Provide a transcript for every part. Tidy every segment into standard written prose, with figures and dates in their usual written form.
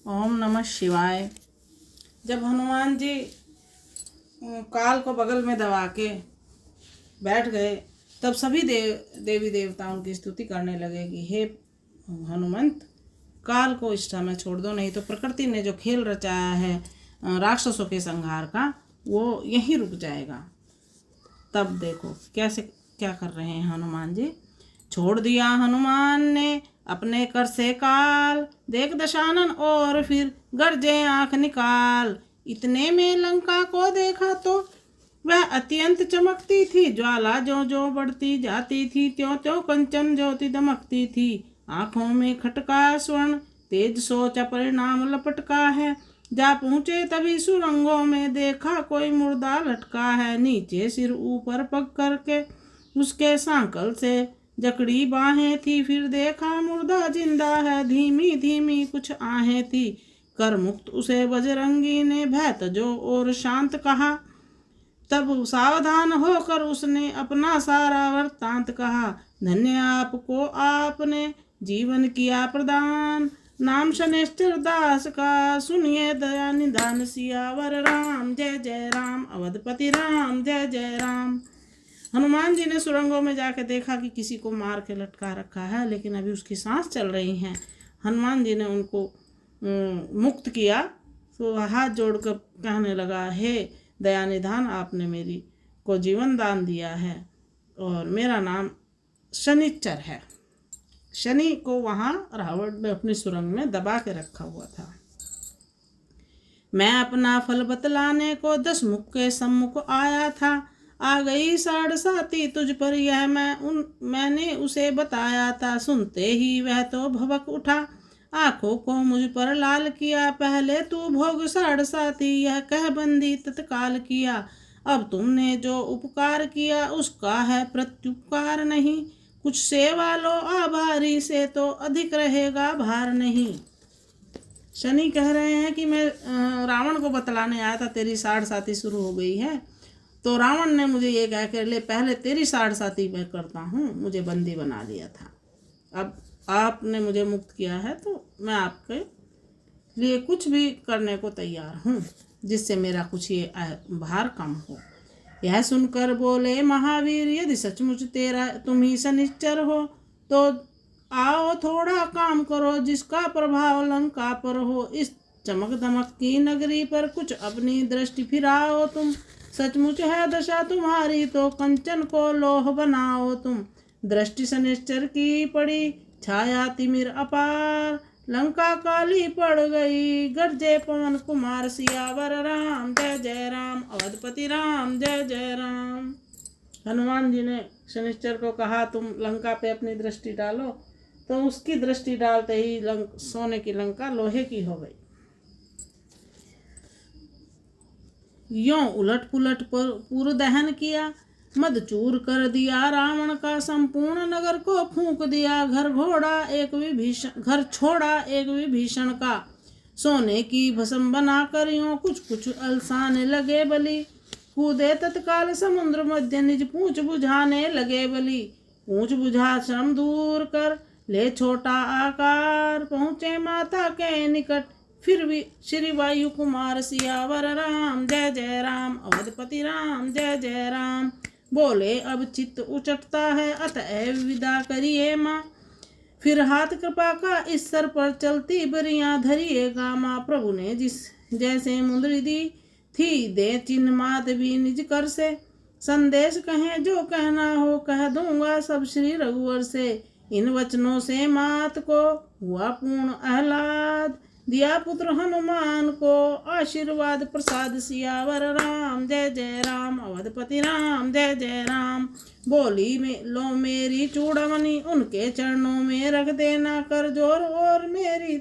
ओम नमः शिवाय। जब हनुमान जी काल को बगल में दबा के बैठ गए तब सभी देवी देवता उनकी स्तुति करने लगे कि हे हनुमंत, काल को इस समय छोड़ दो, नहीं तो प्रकृति ने जो खेल रचाया है राक्षसों के संहार का, वो यहीं रुक जाएगा। तब देखो कैसे क्या कर रहे हैं हनुमान जी। छोड़ दिया हनुमान ने अपने कर से काल, देख दशानन और फिर गरजे आंख निकाल। इतने में लंका को देखा तो वह अत्यंत चमकती थी, ज्वाला जो जो बढ़ती जाती थी, त्यों त्यों कंचन ज्योति दमकती थी। आंखों में खटका स्वर्ण, तेज सोचा परिणाम लपटका है। जा पहुँचे तभी सुरंगों में देखा कोई मुर्दा लटका है। नीचे सिर ऊपर पग करके उसके सांकल से जकड़ी बाहें थी, फिर देखा मुर्दा जिंदा है, धीमी धीमी कुछ आहें थी। कर मुक्त उसे बजरंगी ने भय तजो और शांत कहा। तब सावधान होकर उसने अपना सारा वृत्तांत कहा। धन्य आपको आपने जीवन किया प्रदान, नाम शनैश्चर दास का सुनिए दया निधान। सियावर राम जय जय राम, अवधपति राम जय जय राम। हनुमान जी ने सुरंगों में जाकर देखा कि किसी को मार के लटका रखा है, लेकिन अभी उसकी सांस चल रही है। हनुमान जी ने उनको मुक्त किया तो हाथ जोड़कर कहने लगा, हे दयानिधान, आपने मेरी को जीवन दान दिया है और मेरा नाम शनिश्चर है। शनि को वहाँ रावण ने अपनी सुरंग में दबा के रखा हुआ था। मैं अपना फल बतलाने को 10 मुख के सम्मुख आया था। आ गई 7.5 तुझ पर यह मैंने उसे बताया था। सुनते ही वह तो भवक उठा, आंखों को मुझ पर लाल किया। पहले तू भोग 7.5 यह कह बंदी तत्काल किया। अब तुमने जो उपकार किया उसका है प्रत्युपकार नहीं। कुछ सेवा लो आभारी से तो अधिक रहेगा भार नहीं। शनि कह रहे हैं कि मैं रावण को बतलाने आया था, तेरी 7.5 शुरू हो गई है। तो रावण ने मुझे ये कह कर ले, पहले तेरी 7.5 मैं करता हूँ, मुझे बंदी बना लिया था। अब आपने मुझे मुक्त किया है तो मैं आपके लिए कुछ भी करने को तैयार हूँ, जिससे मेरा कुछ ये भार कम हो। यह सुनकर बोले महावीर, यदि सचमुच तेरा तुम ही शनिश्चर हो तो आओ थोड़ा काम करो, जिसका प्रभाव लंका पर हो। इस चमक दमक की नगरी पर कुछ अपनी दृष्टि फिराओ तुम। सचमुच है दशा तुम्हारी तो कंचन को लोह बनाओ तुम। दृष्टि शनिश्चर की पड़ी, छाया तिमिर अपार। लंका काली पड़ गई, गरजे पवन कुमार। सियावर राम जय जय राम, अवधपति राम जय जय राम। हनुमान जी ने शनिश्चर को कहा, तुम लंका पे अपनी दृष्टि डालो। तो उसकी दृष्टि डालते ही सोने की लंका लोहे की हो गई। यों उलट पुलट पूर्व दहन किया, मदचूर कर दिया रावण का। संपूर्ण नगर को फूंक दिया, घर छोड़ा एक विभीषण का। सोने की भस्म बना कर यूं कुछ कुछ अलसाने लगे बलि। कूदे तत्काल समुद्र मध्य, निज पूंछ बुझाने लगे बलि। पूंछ बुझा श्रम दूर कर ले छोटा आकार, पहुँचे माता के निकट फिर भी श्री वायु कुमार। सियावर राम जय जय राम, अवधपति राम जय जय राम। बोले अब चित्त उचटता है, अतएव विदा करिए माँ। फिर हाथ कृपा का इस सर पर चलती बरियां धरिएगा माँ। प्रभु ने जिस जैसे मुद्री दी थी, दे चिन्ह माधवी निज कर से। संदेश कहें जो कहना हो, कह दूंगा सब श्री रघुवर से। इन वचनों से मात को हुआ पूर्ण आह्लाद, दिया पुत्र हनुमान को आशीर्वाद प्रसाद। सियावर राम जय जय राम, अवधपति राम जय जय राम। बोली में लो मेरी चूड़मणि, उनके चरणों में रख देना कर जोर। और मेरी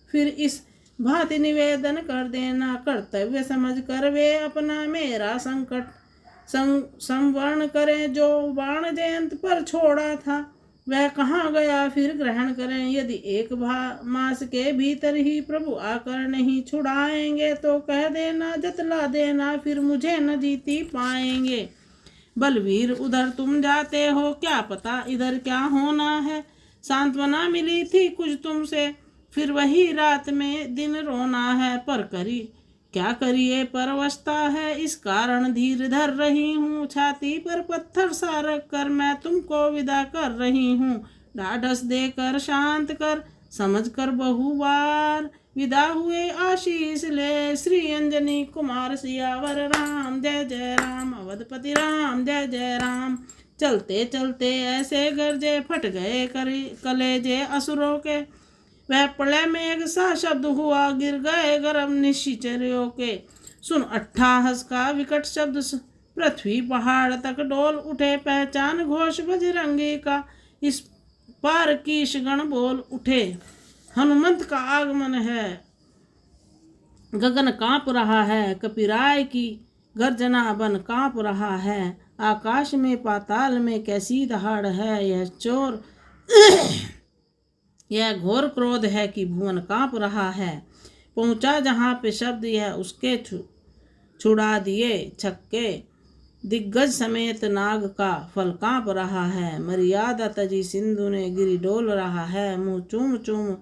फिर इस भांति निवेदन कर देना, कर्तव्य समझ कर वे अपना मेरा संकट संवरण करें। जो बाण जयंत पर छोड़ा था वह कहाँ गया फिर ग्रहण करें। यदि 1 मास के भीतर ही प्रभु आकर नहीं छुड़ाएंगे तो कह देना, जतला देना, फिर मुझे न जीती पाएंगे। बलवीर उधर तुम जाते हो, क्या पता इधर क्या होना है। सांत्वना मिली थी कुछ तुमसे, फिर वही रात में दिन रोना है, पर करी क्या करिए परवशता है। इस कारण धीर धर रही हूँ, छाती पर पत्थर सा रख कर मैं तुमको विदा कर रही हूँ। ढाढ़स देकर शांत कर समझ कर बहुबार विदा हुए आशीष ले। श्री अंजनी कुमार सियावर राम, जय जय राम। अवधपति राम, जय जय राम। चलते चलते ऐसे गरजे, फट गए कलेजे असुरों के। वह प्रलय में एक सा शब्द हुआ, गिर गए गर्म निश्चर्यों के। सुन अट्ठाहस का विकट शब्द, पृथ्वी पहाड़ तक डोल उठे। पहचान घोष बजरंगी का, इस पार कीश गण बोल उठे। हनुमंत का आगमन है, गगन कांप रहा है। कपिराय की गर्जना बन कांप रहा है। आकाश में पाताल में कैसी दहाड़ है। यह चोर यह घोर क्रोध है कि भुवन कांप रहा है। पहुंचा जहां पे शब्द यह उसके छुड़ा दिए छक्के। दिग्गज समेत नाग का फल कांप रहा है। मर्यादा तजी सिंधु ने गिरी डोल रहा है। मुँह चूम चूम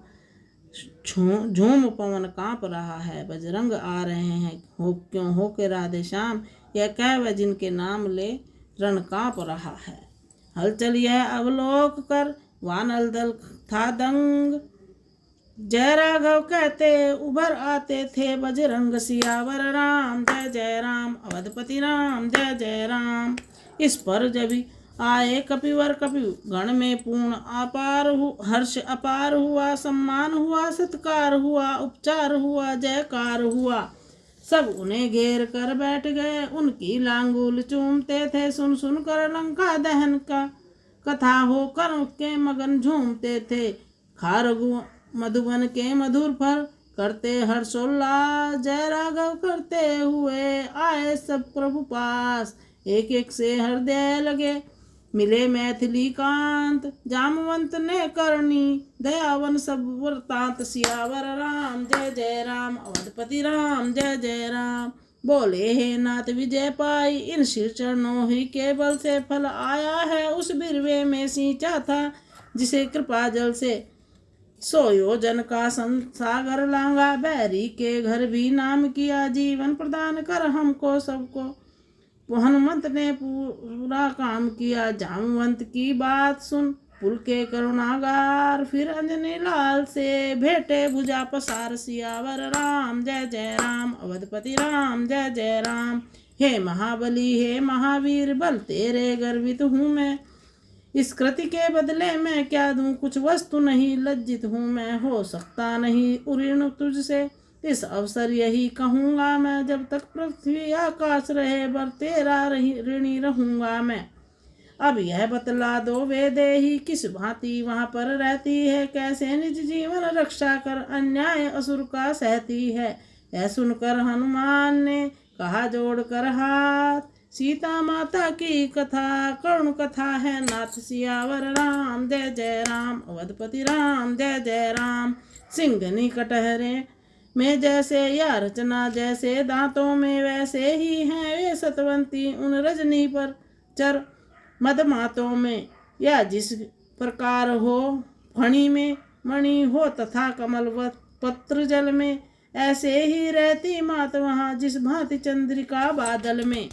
झूम पवन कांप रहा है। बजरंग आ रहे हैं क्यों हो के राधे श्याम, यह कह वह जिनके नाम ले रण कांप रहा है। हलचल यह अवलोक कर वानर दल था दंग। जय राघव कहते उभर आते थे बजरंग सियावर राम, जय जय राम। अवधपति राम, जय जय राम। इस पर जब आए कपिवर कपि गण में पूर्ण हर्ष अपार हुआ। सम्मान हुआ, सत्कार हुआ, उपचार हुआ, जयकार हुआ। सब उन्हें घेर कर बैठ गए, उनकी लांगुल चूमते थे। सुन सुन कर लंका दहन का कथा होकर के मगन झूमते थे। खारगु मधुबन के मधुर फल करते हर्षोल्लास। जय राघव करते हुए आए सब प्रभु पास। एक एक से हृदय लगे मिले मैथिली कांत। जामवंत ने करनी दयावन सब वृतांत। सियावर राम, जय जय राम। अवधपति राम, जय जय राम। बोले हे नाथ विजय पाई, इन शिर चरणों ही के बल से फल आया है। उस बिरवे में सींचा था जिसे कृपा जल से। 100 योजन का सागर लांगा, बैरी के घर भी नाम किया। जीवन प्रदान कर हमको सबको, हनुमंत ने पूरा काम किया। जामवंत की बात सुन पुल के करुणागार, फिर अंजनी लाल से भेटे भुजा पसार। सियावर राम, जय जय राम। अवधपति राम, जय जय राम। हे महाबली हे महावीर, बल तेरे गर्वित हूँ मैं। इस कृति के बदले मैं क्या दूं, कुछ वस्तु नहीं लज्जित हूँ मैं। हो सकता नहीं उऋण तुझसे, इस अवसर यही कहूँगा मैं। जब तक पृथ्वी आकाश रहे बर तेरा ऋणी रहूँगा मैं। अब यह बतला दो वे देही, किस भांति वहाँ पर रहती है। कैसे निज जीवन रक्षा कर अन्याय असुर का सहती है। यह सुनकर हनुमान ने कहा जोड़ कर हाथ, सीता माता की कथा करुण कथा है नाथ। सियावर राम, जय जय राम। अवधपति राम, जय जय राम। सिंघनी कटहरे में जैसे या रचना, जैसे दांतों में वैसे ही हैं वे सतवंती। उन रजनी पर चर मदमातों में, या जिस प्रकार हो फणी में मणि हो तथा कमलवत पत्र जल में। ऐसे ही रहती मात वहाँ जिस भांति चंद्रिका बादल में।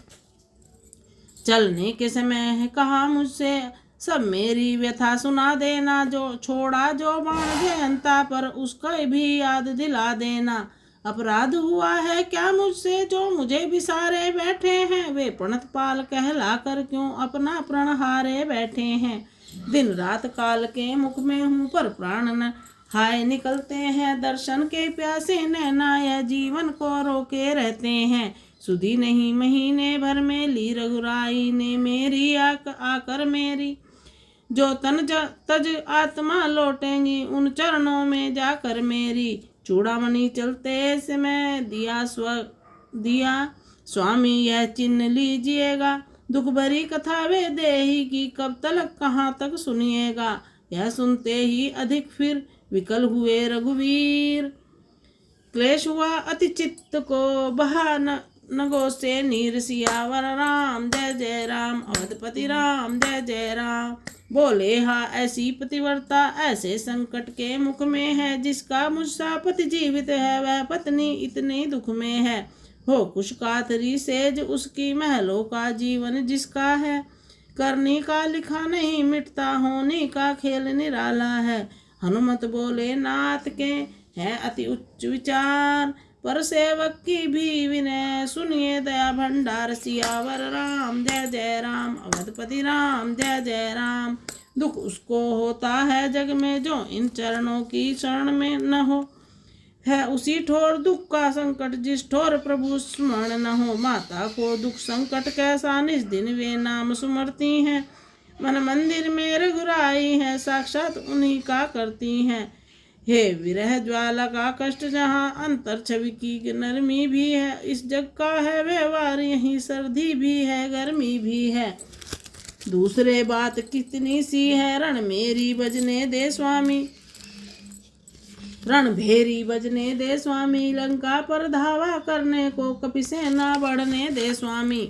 चलने के समय कहा मुझसे सब मेरी व्यथा सुना देना। जो छोड़ा जो बाण जयंता पर उसका भी याद दिला देना। अपराध हुआ है क्या मुझसे जो मुझे बिसारे बैठे हैं। वे प्रणतपाल कहला कर क्यों अपना प्रण हारे बैठे हैं। दिन रात काल के मुख में हूँ पर प्राण न हाय निकलते हैं। दर्शन के प्यासे नैना यह जीवन को रोके रहते हैं। सुधी नहीं महीने भर में ली रघुराई ने मेरी आकर मेरी। जो तन तज आत्मा लौटेंगी उन चरणों में जाकर मेरी। चूड़ामणि चलते समय दिया स्वामी यह चिन्ह लीजिएगा। दुख भरी कथा वे देही की कब तक कहाँ तक सुनिएगा। यह सुनते ही अधिक फिर विकल हुए रघुवीर। क्लेश हुआ अति चित्त को बहा न नगो से नीर सियावर राम जय जय राम। अवधपति राम जय जय राम। बोले हा ऐसी पतिव्रता ऐसे संकट के मुख में है, जिसका मुझसा पति जीवित है वह पत्नी इतने दुख में है। हो कुश कातरी सेज उसकी महलों का जीवन जिसका है, करने का लिखा नहीं मिटता होने का खेल निराला है। हनुमत बोले नाथ के हैं अति उच्च विचार, पर सेवक की भी विनय सुनिए दया भंडार। सियावर राम जय जय राम। अवधपति राम जय जय राम। दुख उसको होता है जग में जो इन चरणों की शरण में न हो, है उसी ठोर दुख का संकट जिस ठोर प्रभु स्मरण न हो। माता को दुख संकट कैसा निज दिन वे नाम सुमरती हैं, मन मंदिर में रघुराई है साक्षात उन्हीं का करती हैं। हे विरह ज्वाला का कष्ट जहाँ अंतर छवि की नरमी भी है, इस जग का है व्यवहार यहीं सर्दी भी है गर्मी भी है। दूसरे बात कितनी सी है रण मेरी बजने दे स्वामी, रण भेरी बजने दे स्वामी। लंका पर धावा करने को कपि सेना बढ़ने दे स्वामी।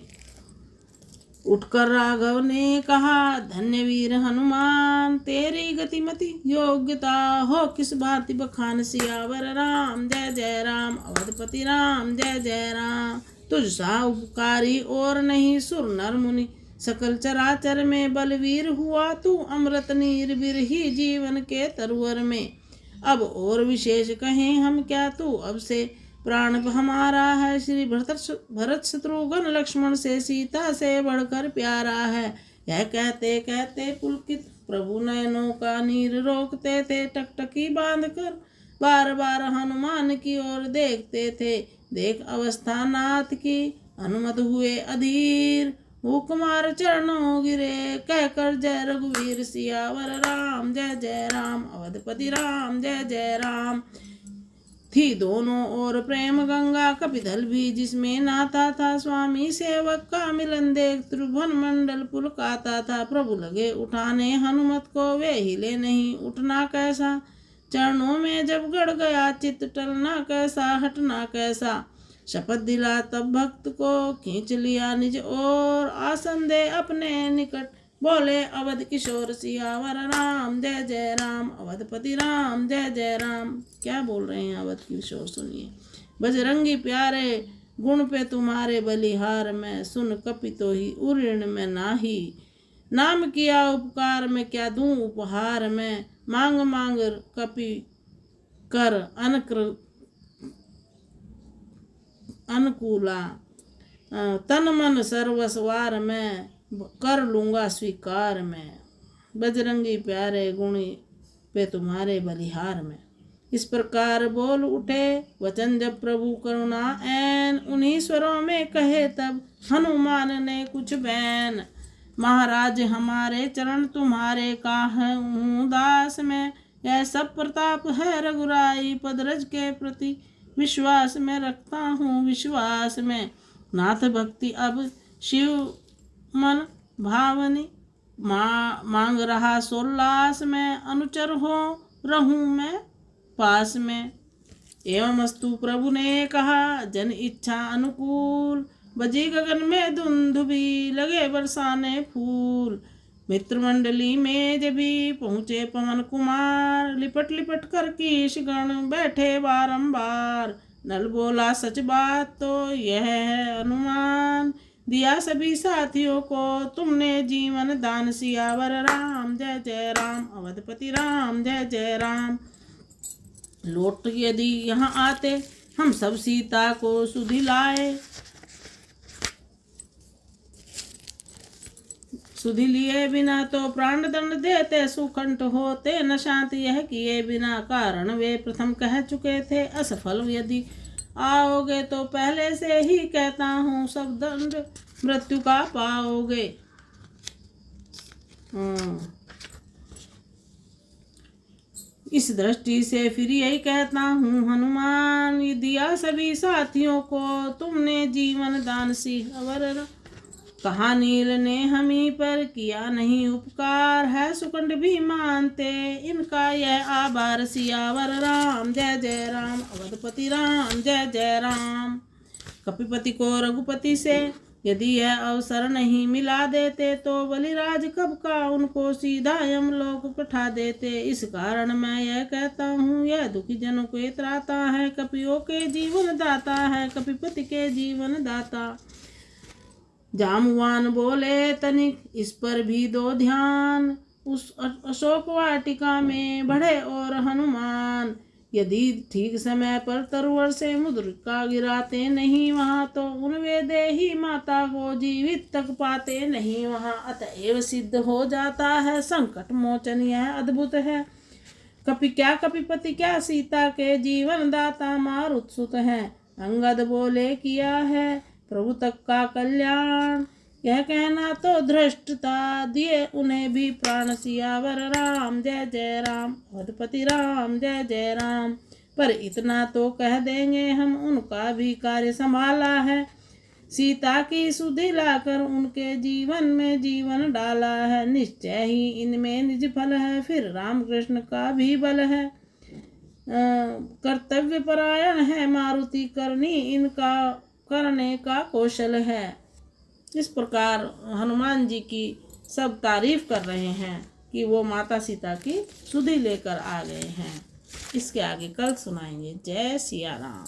उठकर राघव ने कहा धन्य वीर हनुमान, तेरी गतिमति योग्यता हो किस भांति बखान। सियावर राम जय जय राम। अवधपति राम जय जय राम। तुझ सा उपकारी और नहीं सुर नर मुनि, सकल चराचर में बलवीर हुआ तू अमृत नीर बिरही जीवन के तरुवर में। अब और विशेष कहें हम क्या, तू अब से प्राण हमारा है। श्री भरत शत्रुघ्न लक्ष्मण से सीता से बढ़कर प्यारा है। यह कहते कहते पुलकित प्रभु नयनों का नीर रोकते थे, टकटकी बांध कर बार बार हनुमान की ओर देखते थे। देख अवस्था नाथ की हनुमत हुए अधीर, वो कुमार चरणों गिरे कहकर जय रघुवीर। सियावर राम जय जय राम। अवधपति राम जय जय राम। थी दोनों ओर प्रेम गंगा कपिधल भी जिसमें नहाता था, स्वामी सेवक का मिलन देख त्रिभुवन मंडल पुलकाता था। प्रभु लगे उठाने हनुमत को वे हिले नहीं उठना कैसा, चरणों में जब गड़ गया चित्त टलना कैसा हटना कैसा। शपथ दिला तब भक्त को खींच लिया निज ओर, आसन दे अपने निकट बोले अवध किशोर। सियावर राम जय जय राम। अवधपति राम जय जय राम। क्या बोल रहे हैं अवध किशोर सुनिए। बजरंगी प्यारे गुण पे तुम्हारे बलिहार में, सुन कपि तो ही उऋण में नाही। नाम किया उपकार में क्या दूं उपहार में, मांग मांग कपि कर अनुकूला। तन मन सर्वस्वार में कर लूँगा स्वीकार मैं। बजरंगी प्यारे गुणी पे तुम्हारे बलिहार में। इस प्रकार बोल उठे वचन जब प्रभु करुणा ऐन, उन्हीं स्वरों में कहे तब हनुमान ने कुछ बैन। महाराज हमारे चरण तुम्हारे का है दास में, यह सब प्रताप है रघुराई पदरज के प्रति विश्वास में रखता हूँ विश्वास में। नाथ भक्ति अब शिव मन भावनी मांग रहा सोल्लास में, अनुचर हो रहूं मैं पास में। एवं अस्तु प्रभु ने कहा जन इच्छा अनुकूल, बजी गगन में धुंधुभी लगे बरसाने फूल। मित्र मंडली में जब भी पहुँचे पवन कुमार, लिपट लिपट कर कीश गण बैठे बारंबार। नल बोला सच बात तो यह है अनुमान, दिया सभी साथियों को तुमने जीवन दान। सियावर राम जय जय राम। अवधपति राम जय जय राम। लौट यदि यहाँ आते हम सब सीता को सुधि लाए, सुधि लिए बिना तो प्राण दंड देते सुकंठ होते न शांति। यह किए बिना कारण वे प्रथम कह चुके थे, असफल यदि आओगे तो पहले से ही कहता हूँ सब दंड मृत्यु का पाओगे। इस दृष्टि से फिर यही कहता हूँ हनुमान, दिया सभी साथियों को तुमने जीवन दान। सियावर कहा नील ने हमी पर किया नहीं उपकार, है सुकंठ भी मानते इनका यह आभार। सियावर राम जय जय राम। अवधपति राम जय जय राम। कपिपति को रघुपति से यदि यह अवसर नहीं मिला देते तो बलिराज कब का उनको सीधा यमलोक पठा देते। इस कारण मैं यह कहता हूँ, यह दुखी जनों को त्राता है, कपियों के जीवन दाता है, कपिपति के जीवन दाता। जामवान बोले तनिक इस पर भी दो ध्यान, उस अशोक वाटिका में बढ़े और हनुमान। यदि ठीक समय पर तरुवर से मुद्रिका गिराते नहीं वहां, तो उन वैदेही माता को जीवित तक पाते नहीं वहां। अतएव सिद्ध हो जाता है संकट मोचन यह अद्भुत है। कपिपति क्या सीता के जीवन दाता मारुत सुत है। अंगद बोले किया है प्रभु तक का कल्याण, यह कहना तो धृष्टता दिए उन्हें भी प्राण। सियावर राम जय जय राम, अवधपति राम जय जय राम। पर इतना तो कह देंगे हम, उनका भी कार्य संभाला है। सीता की सुधि लाकर उनके जीवन में जीवन डाला है। निश्चय ही इनमें निज फल है, फिर राम कृष्ण का भी बल है। कर्तव्य परायण है मारुति, करनी इनका करने का कौशल है। इस प्रकार हनुमान जी की सब तारीफ कर रहे हैं कि वो माता सीता की सुधि लेकर आ गए हैं। इसके आगे कल सुनाएंगे। जय सिया राम।